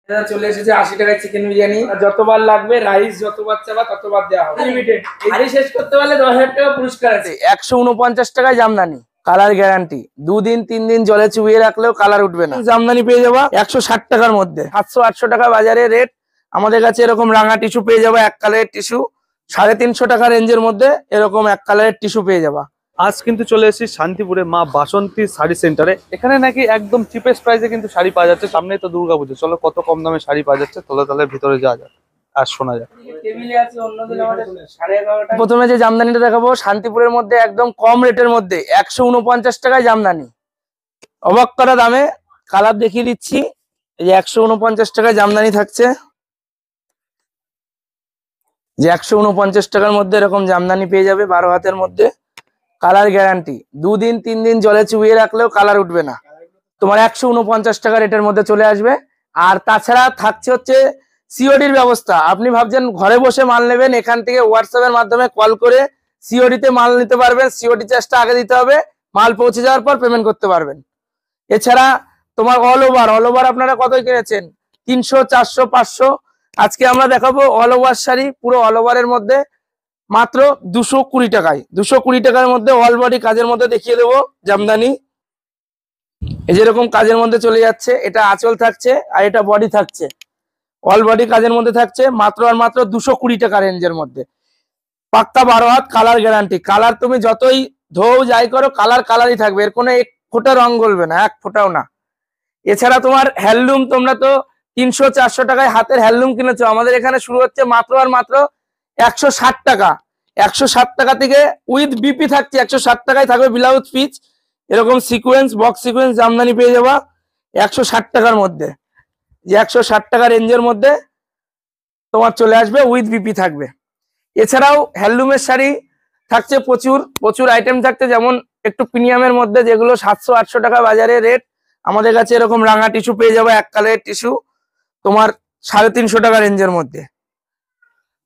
চলে এসেছে 80 টাকায় চিকেন বিরিয়ানি। যতবার লাগবে রাইস যতবার চাবা ততবার দেওয়া হবে, লিমিটেড। হাড়ি শেষ করতে পারলে 10,000 টাকা পুরস্কার আছে। 149 টাকায় জামদানি, কালার গ্যারান্টি। 2 দিন 3 দিন জলে চুবিয়ে রাখলেও কালার উঠবে না। জামদানি পেয়ে যাবা 160 টাকার মধ্যে। 700-800 টাকা বাজারে রেট, আমাদের কাছে এরকম রাঙা টিস্যু পেয়ে যাবা, এক কালারের টিস্যু 350 টাকা রেঞ্জের মধ্যে এরকম এক কালারের টিস্যু পেয়ে যাবা। আজ কিন্তু চলে এসেছি শান্তিপুরে মা বাসন্তী শাড়ি সেন্টারে। এখানে নাকি একদম চিপেস্ট প্রাইসে কিন্তু শাড়ি পাওয়া যাচ্ছে। সামনেই তো দুর্গাপুজো, চলো কত কম দামে শাড়ি পাওয়া যাচ্ছে তাহলে ভিতরে যাওয়া যাক আর শোনা যাক। প্রথমে যে জামদানিটা দেখাবো শান্তিপুরের মধ্যে একদম কম রেটের মধ্যে 149 টাকায় জামদানি, অবাক করা দামে। কালার দেখিয়ে দিচ্ছি, এই যে 149 টাকায় জামদানি থাকছে, যে 149 টাকার মধ্যে এরকম জামদানি পেয়ে যাবে 12 হাতের মধ্যে, কালার গ্যারান্টি। 2 দিন 3 দিন জলে চুবিয়ে রাখলেও কালার উঠবে না। তোমার 149 টাকা রেটের মধ্যে চলে আসবে। আর তাছাড়া থাকছে হচ্ছে সিওডির ব্যবস্থা। আপনি ভাবছেন ঘরে বসে মাল নেবেন, এখান থেকে হোয়াটসঅ্যাপের মাধ্যমে কল করে সিওডিতে মাল নিতে পারবেন। সিওডি চার্জটা আগে দিতে হবে, মাল পৌঁছে যাওয়ার পর পেমেন্ট করতে পারবেন। এছাড়া তোমার অল ওভার আপনারা কত কিনেছেন? 300, 400, 500। আজকে আমরা দেখাবো অল ওভার শাড়ি, পুরো অল ওভারের মধ্যে মাত্র 220 টাকায়। 220 টাকার মধ্যে অল বডি কাজের মধ্যে দেখিয়ে দেবো জামদানি। এই যেরকম কাজের মধ্যে চলে যাচ্ছে, এটা আঁচল থাকছে আর এটা বডি থাকছে, অল বডি কাজের মধ্যে থাকছে মাত্র আর মাত্র 220 টাকা রেঞ্জের মধ্যে। পাক্কা 12 হাত, কালার গ্যারান্টি। কালার তুমি যতই ধোও যাই করো, কালারই থাকবে, এর কোনো এক ফোঁটা রং গলবে না, এক ফোঁটাও না। এছাড়া তোমার হ্যান্ডলুম, তোমরা তো 300-400 টাকায় হাতের হ্যান্ডলুম কিনেছো, আমাদের এখানে শুরু হচ্ছে মাত্র আর মাত্র 160 টাকা। 160 টাকা থেকে উইথ বিপি থাকছে, 160 টাকায় থাকবে ব্লাউজ পিস, এরকম সিকোয়েন্স বক্স সিকোয়েন্স জামদানি পেয়ে যাবা 160 টাকার মধ্যে। যে 160 টাকা রেঞ্জের মধ্যে তোমার চলে আসবে, উইথ বিপি থাকবে। এছাড়াও হ্যান্ডলুমের শাড়ি থাকছে প্রচুর আইটেম থাকছে, যেমন একটু প্রিমিয়ামের মধ্যে যেগুলো 700-800 টাকা বাজারে রেট, আমাদের কাছে এরকম রাঙা টিস্যু পেয়ে যাবে, এক কালারের টিস্যু তোমার 350 টাকা রেঞ্জের মধ্যে।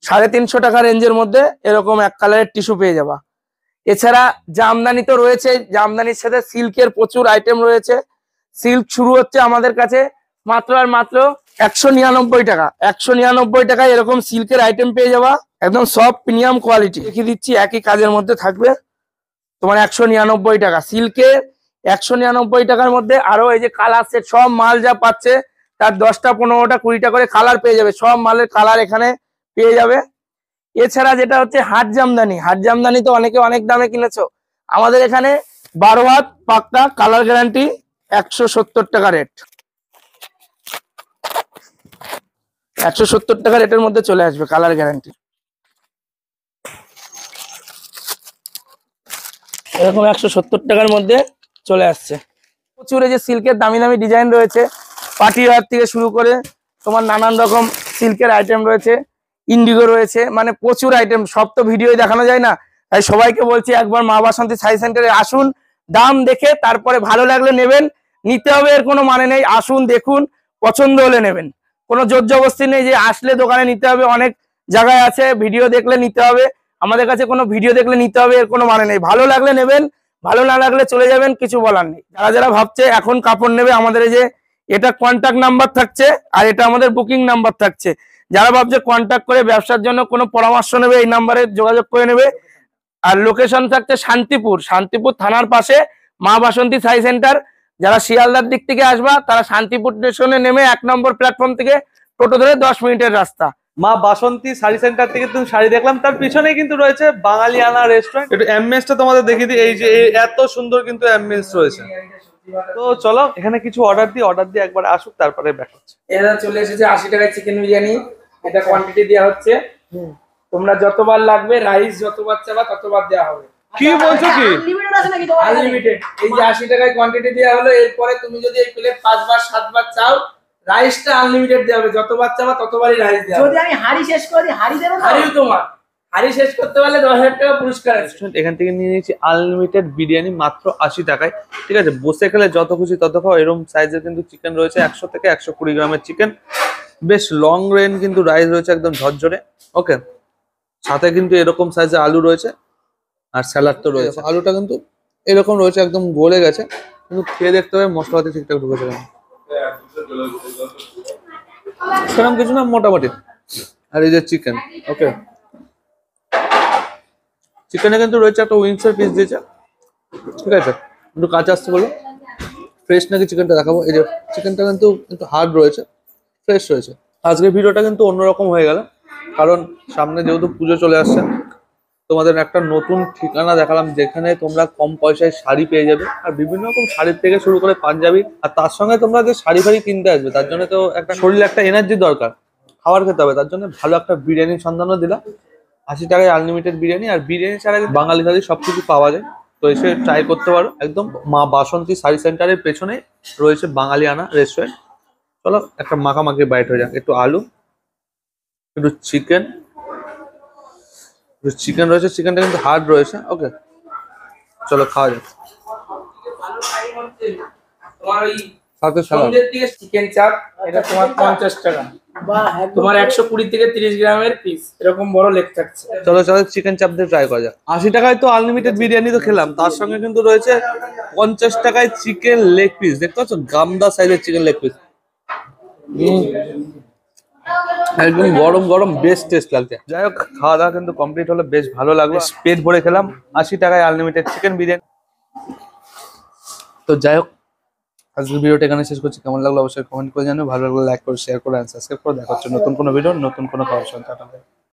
350 টাকা রেঞ্জের মধ্যে এরকম এক কালারের টিস্যু পেয়ে যাবা। এছাড়া জামদানি তো রয়েছে, জামদানির সাথে সিল্কের প্রচুর আইটেম রয়েছে। সিল্ক শুরু হচ্ছে আমাদের কাছে মাত্র আর মাত্র 199 টাকা। 199 টাকায় এরকম সিল্কের আইটেম পেয়ে যাবা, একদম সফট প্রিমিয়াম কোয়ালিটি। দেখিয়ে দিচ্ছি, একই কাজের মধ্যে থাকবে তোমার 199 টাকা। সিল্কের 199 টাকার মধ্যে আরো এই যে কালার সেট, সব মাল যা পাচ্ছে তার 10টা 15টা 20টা করে কালার পেয়ে যাবে, সব মালের কালার এখানে পেয়ে যাবে। এছাড়া যেটা হচ্ছে হাট জামদানি তো অনেকে অনেক দামে কিনেছো, আমাদের এখানে 12 হাত পাক্কা, কালার গ্যারান্টি, 170 টাকা রেট। 170 টাকা রেটের মধ্যে চলে আসবে, কালার গ্যারান্টি। এরকম 170 টাকার মধ্যে চলে আসছে। প্রচুর এই যে সিল্কের দামি দামি ডিজাইন রয়েছে, পার্টি ওয়্যার থেকে শুরু করে তোমার নানান রকম সিল্কের আইটেম রয়েছে, ইন্ডিগো রয়েছে, মানে প্রচুর আইটেম, সব তো ভিডিওই দেখানো যায় না। তাই সবাইকে বলছি একবার মা বাসন্তী শাড়ি সেন্টারে আসুন, দাম দেখে তারপরে ভালো লাগলে নেবেন, নিতে হবে এর কোনো মানে নেই। আসুন, দেখুন, পছন্দ হলে নেবেন, কোনো জোর জবরদস্তি নেই যে আসলে দোকানে নিতে হবে। অনেক জায়গায় আছে ভিডিও দেখলে নিতে হবে, আমাদের কাছে কোনো ভিডিও দেখলে নিতে হবে এর কোনো মানে নেই। ভালো লাগলে নেবেন, ভালো না লাগলে চলে যাবেন, কিছু বলার নেই। যারা ভাবছে এখন কাপড় নেবে, আমাদের এই যে এটা কন্ট্যাক্ট নাম্বার থাকছে আর এটা আমাদের বুকিং নাম্বার থাকছে। যারা ভাবছে কন্ট্যাক্ট করে ব্যবসার জন্য কোনো পরামর্শ নেবে, এই নাম্বারে যোগাযোগ করে নেবে। আর লোকেশন থাকছে শান্তিপুর থানার পাশে মা বাসন্তী শাড়ি সেন্টার। যারা শিয়ালদার দিক থেকে আসবা তারা শান্তিপুর স্টেশনে নেমে 1 নম্বর প্ল্যাটফর্ম থেকে টোটো ধরে 10 মিনিটের রাস্তা। মা বাসন্তী শাড়ি সেন্টার থেকে তুমি শাড়ি দেখলাম, তার পিছনেই কিন্তু রয়েছে বাঙালিয়ানা রেস্টুরেন্ট। একটু অ্যাম্বিয়েন্সটা তোমাদের দেখিয়ে দিই, এই যে এত সুন্দর কিন্তু অ্যাম্বিয়েন্স রয়েছে। তো চলো এখানে কিছু অর্ডার দিয়ে একবার আসুক, তারপরে ব্যাক হচ্ছে। এটা চলে এসেছে 80 টাকায় চিকেন বিরিয়ানি, এটা কোয়ান্টিটি দেওয়া হচ্ছে। তোমরা যতবার লাগবে রাইস যতবার চাবা ততবার দেওয়া হবে। কি বলছো কি? আনলিমিটেড। এই যে 80 টাকায় কোয়ান্টিটি দেওয়া হলো, এরপরে তুমি যদি এই প্লেট 5 বার 7 বার চাও, রাইসটা আনলিমিটেড দেওয়া হবে, যতবার চাবা ততবারই রাইস দেওয়া হবে। যদি আমি হাড়ি শেষ করি, হাড়ি দেব না? হাড়িও তোমার, হাড়ি শেষ করতে পারলে 10,000 টাকা পুরস্কার আছে। এখান থেকে নিয়ে নিয়েছি আনলিমিটেড বিরিয়ানি মাত্র 80 টাকায়। ঠিক আছে, বসে খেলে যত খুশি তত খাও। এরকম সাইজের কিন্তু চিকেন রয়েছে, 100 থেকে 120 গ্রামের চিকেন, বেশ লং রেঞ্জ কিন্তু রাইস রয়েছে একদম ঝরঝরে। ওকে, সাথে কিন্তু এরকম সাইজের আলু রয়েছে আর স্যালাড তো রয়েছে। আলুটা কিন্তু এরকম রয়েছে, একদম গলে গেছে, কিন্তু খেয়ে দেখতে হবে মশলাপাতি ঠিকঠাক ঢুকেছে। সেরকম কিছু না, মোটামুটি। আর এই যে চিকেন, ওকে, চিকেনে কিন্তু রয়েছে একটা উইংসের পিস দিয়েছে, ঠিক আছে, একটু কাঁচা আসতে বলো। ফ্রেশ নাকি চিকেনটা দেখাবো। এই যে চিকেনটা কিন্তু একটু হার্ড রয়েছে, ফ্রেশ রয়েছে। আজকের ভিডিওটা কিন্তু অন্যরকম হয়ে গেল, কারণ সামনে যেহেতু পুজো চলে আসছে, তোমাদের একটা নতুন ঠিকানা দেখালাম যেখানে তোমরা কম পয়সায় শাড়ি পেয়ে যাবে, আর বিভিন্ন রকম শাড়ির থেকে শুরু করে পাঞ্জাবি, আর তার সঙ্গে তোমরা যে শাড়ি ফাড়ি কিনতে আসবে তার জন্য তো একটা শরীরে একটা এনার্জি দরকার, খাবার খেতে হবে, তার জন্য ভালো একটা বিরিয়ানির সন্ধানও দিলাম। 80 টাকায় আনলিমিটেড বিরিয়ানি, আর বিরিয়ানি ছাড়া কিন্তু বাঙালি থালি সবকিছু পাওয়া যায়, তো এসে ট্রাই করতে পারো। একদম মা বাসন্তী শাড়ি সেন্টারের পেছনে রয়েছে বাঙালিয়ানা রেস্টুরেন্ট। চলো একটা মাখামাখি বাইট হয়ে যাক, একটু আলু, একটু চিকেন, চিকেন রয়েছে, চিকেনটা কিন্তু হার্ড রয়েছে। ওকে, চলো খাওয়া যাক। তোমার ওই সাথে সালাদ। সন্ধ্যের দিকে চিকেন চাপ, এটা তোমার 50 টাকা। বাহ, একদম। তোমার 120 থেকে 30 গ্রামের পিস, এরকম বড় লেগ থাকছে। চলো চলো চিকেন চাপ দিয়ে ট্রাই করা যাক। 80 টাকায় তো আনলিমিটেড বিরিয়ানি তো খেলাম, তার সঙ্গে কিন্তু রয়েছে 50 টাকায় চিকেন লেগ পিস। দেখতে পাচ্ছ, গামদা সাইজের চিকেন লেগ পিস, একদম গরম গরম, বেশ টেস্ট লাগছে। যাই হোক, খাওয়া দাওয়া কিন্তু কমপ্লিট হলো, বেশ ভালো লাগলো, পেট ভরে খেলাম 80 টাকায় আনলিমিটেড চিকেন বিরিয়ানি। তো যাই হোক, আজকের ভিডিওটা এখানে শেষ করছি। কেমন লাগলো অবশ্যই কমেন্ট করে জানাও, ভালো লাগলে লাইক করো, শেয়ার করো, সাবস্ক্রাইব করো। দেখা হচ্ছে নতুন কোনো ভিডিও, নতুন কোনো খাওয়ার সঙ্গে।